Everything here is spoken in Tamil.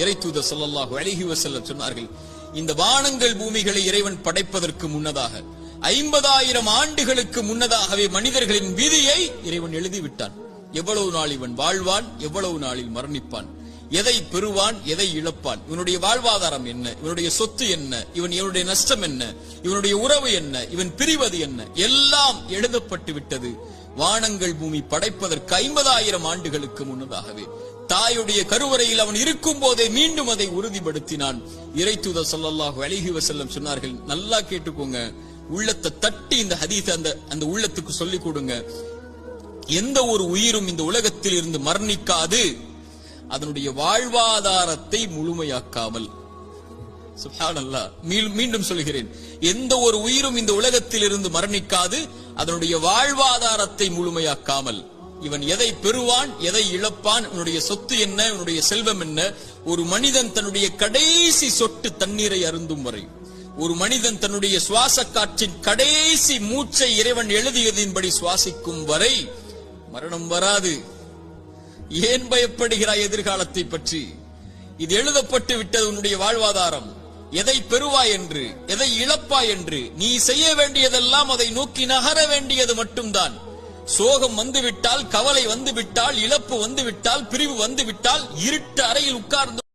இறைத்தூதர் ஸல்லல்லாஹு அலைஹி வஸல்லம் சொன்னார்கள், இந்த வானங்கள் பூமிகளை இறைவன் படைப்பதற்கு முன்னதாக 50,000 ஆண்டுகளுக்கு முன்னதாகவே மனிதர்களின் விதியை இறைவன் எழுதிவிட்டான். எவ்வளவு நாள் இவன் வாழ்வான், எவ்வளவு நாளில் மரணிப்பான், எதை பெறுவான், எதை இழப்பான், இவனுடைய வாழ்வாதாரம் என்ன, இவனுடைய சொத்து என்ன, இவனுடைய நஷ்டம் என்ன, இவனுடைய உறவு என்ன, இவன் பிரிவது என்ன, எல்லாம் எழுதப்பட்டு விட்டது. வானங்கள் பூமி படைப்பதற்கு 50,000 ஆண்டுகளுக்கு முன்னதாகவே தாயுடைய கருவறையில் அவன் இருக்கும் போதே மீண்டும் அதை உறுதிப்படுத்தினான். இறைத்தூதர் ஸல்லல்லாஹு அலைஹி வஸல்லம் சொன்னார்கள், நல்லா கேட்டுக்கோங்க, உள்ளத்தை தட்டி இந்த ஹதீஸ் அந்த உள்ளத்துக்கு சொல்லிக் கொடுங்க. எந்த ஒரு உயிரும் இந்த உலகத்தில் இருந்து மரணிக்காது அதனுடைய வாழ்வாதாரத்தை முழுமையாக்காமல். சுப்ஹானல்லாஹ், மீண்டும் சொல்கிறேன், எந்த ஒரு உயிரும் இந்த உலகத்தில் இருந்து மரணிக்காது அதனுடைய வாழ்வாதாரத்தை முழுமையாக்காமல். இவன் எதை பெறுவான், எதை இழப்பான், இவனுடைய சொத்து என்ன, இவனுடைய செல்வம் என்ன, ஒரு மனிதன் தன்னுடைய கடைசி சொட்டு தண்ணீரை அருந்தும் வரை, ஒரு மனிதன் தன்னுடைய சுவாச காற்றின் கடைசி மூச்சை இறைவன் எழுதியதின்படி சுவாசிக்கும் வரை மரணம் வராது. ஏன் பயப்படுகிறாய் எதிர்காலத்தை பற்றி? இது எழுதப்பட்டு விட்டது உன்னுடைய வாழ்வாதாரம். எதை பெறுவாய் என்று, எதை இழப்பாய் என்று, நீ செய்ய வேண்டியதெல்லாம் அதை நோக்கி நகர வேண்டியது மட்டும்தான். சோகம் வந்துவிட்டால், கவலை வந்துவிட்டால், இழப்பு வந்துவிட்டால், பிரிவு வந்துவிட்டால், இருட்டு அறையில் உட்கார்ந்து